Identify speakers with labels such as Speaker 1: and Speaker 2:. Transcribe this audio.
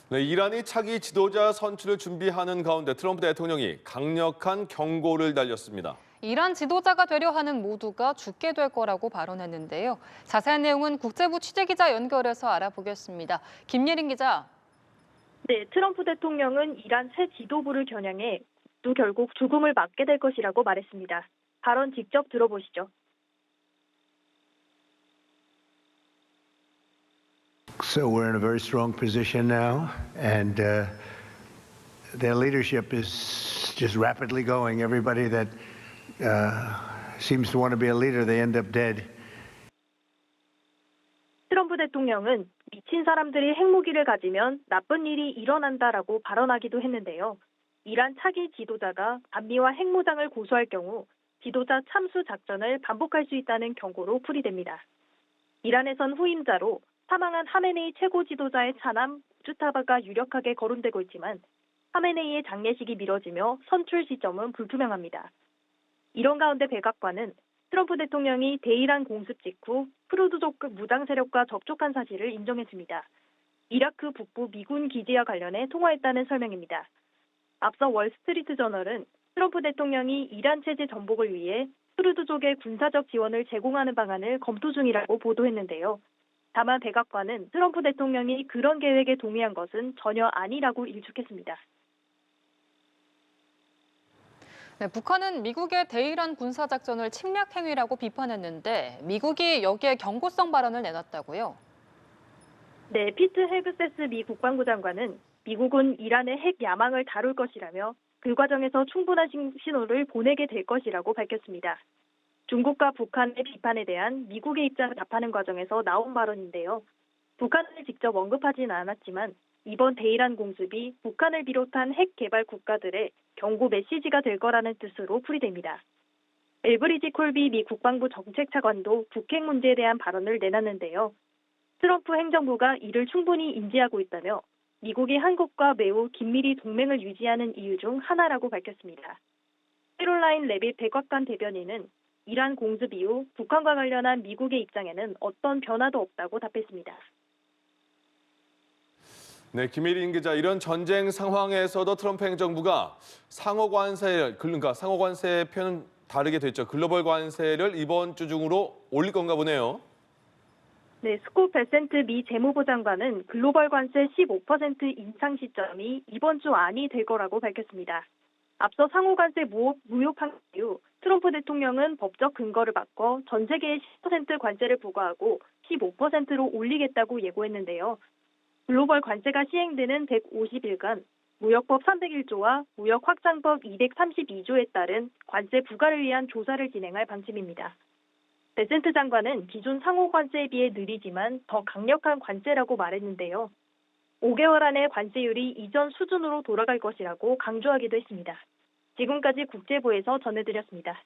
Speaker 1: 네, 이란이 차기 지도자 선출을 준비하는 가운데 트럼프 대통령이 강력한 경고를 날렸습니다.
Speaker 2: 이란 지도자가 되려 하는 모두가 죽게 될 거라고 발언했는데요. 자세한 내용은 국제부 취재기자 연결해서 알아보겠습니다. 김예린 기자.
Speaker 3: 네, 트럼프 대통령은 이란 새 지도부를 겨냥해 또 결국 죽음을 맞게 될 것이라고 말했습니다. 발언 직접 들어보시죠.
Speaker 4: So we're in a very strong position now, and their leadership is just rapidly going. Everybody that seems to want to be a leader, they end up dead.
Speaker 3: 트럼프 대통령은 미친 사람들이 핵무기를 가지면 나쁜 일이 일어난다라고 발언하기도 했는데요. 이란 차기 지도자가 반미와 핵무장을 고수할 경우 지도자 참수 작전을 반복할 수 있다는 경고로 풀이됩니다. 이란에선 후임자로 사망한 하메네이 최고 지도자의 차남 무주타바가 유력하게 거론되고 있지만 하메네이의 장례식이 미뤄지며 선출 시점은 불투명합니다. 이런 가운데 백악관은 트럼프 대통령이 대이란 공습 직후 쿠르드족 무장 세력과 접촉한 사실을 인정했습니다. 이라크 북부 미군 기지와 관련해 통화했다는 설명입니다. 앞서 월스트리트 저널은 트럼프 대통령이 이란 체제 전복을 위해 쿠르드족의 군사적 지원을 제공하는 방안을 검토 중이라고 보도했는데요. 다만 백악관은 트럼프 대통령이 그런 계획에 동의한 것은 전혀 아니라고 일축했습니다.
Speaker 2: 네, 북한은 미국의 대이란 군사작전을 침략 행위라고 비판했는데 미국이 여기에 경고성 발언을 내놨다고요?
Speaker 3: 네, 피트 헤그세스 미 국방부 장관은 미국은 이란의 핵 야망을 다룰 것이라며 그 과정에서 충분한 신호를 보내게 될 것이라고 밝혔습니다. 중국과 북한의 비판에 대한 미국의 입장을 답하는 과정에서 나온 발언인데요. 북한을 직접 언급하지는 않았지만 이번 대이란 공습이 북한을 비롯한 핵 개발 국가들의 경고 메시지가 될 거라는 뜻으로 풀이됩니다. 엘브리지 콜비 미 국방부 정책차관도 북핵 문제에 대한 발언을 내놨는데요. 트럼프 행정부가 이를 충분히 인지하고 있다며 미국이 한국과 매우 긴밀히 동맹을 유지하는 이유 중 하나라고 밝혔습니다. 캐롤라인 레빗 백악관 대변인은 이란 공습 이후 북한과 관련한 미국의 입장에는 어떤 변화도 없다고 답했습니다.
Speaker 1: 네, 김예린 기자, 이런 전쟁 상황에서도 트럼프 행정부가 그러니까 상호 관세 표현은 다르게 됐죠. 글로벌 관세를 이번 주 중으로 올릴 건가 보네요.
Speaker 3: 네, 스콧 베센트 미 재무부 장관은 글로벌 관세 15% 인상 시점이 이번 주 안이 될 거라고 밝혔습니다. 앞서 상호관세 무효 판결 이후 트럼프 대통령은 법적 근거를 바꿔 전 세계에 10% 관세를 부과하고 15%로 올리겠다고 예고했는데요. 글로벌 관세가 시행되는 150일간 무역법 301조와 무역확장법 232조에 따른 관세 부과를 위한 조사를 진행할 방침입니다. 베센트 장관은 기존 상호관세에 비해 느리지만 더 강력한 관세라고 말했는데요. 5개월 안에 관세율이 이전 수준으로 돌아갈 것이라고 강조하기도 했습니다. 지금까지 국제부에서 전해드렸습니다.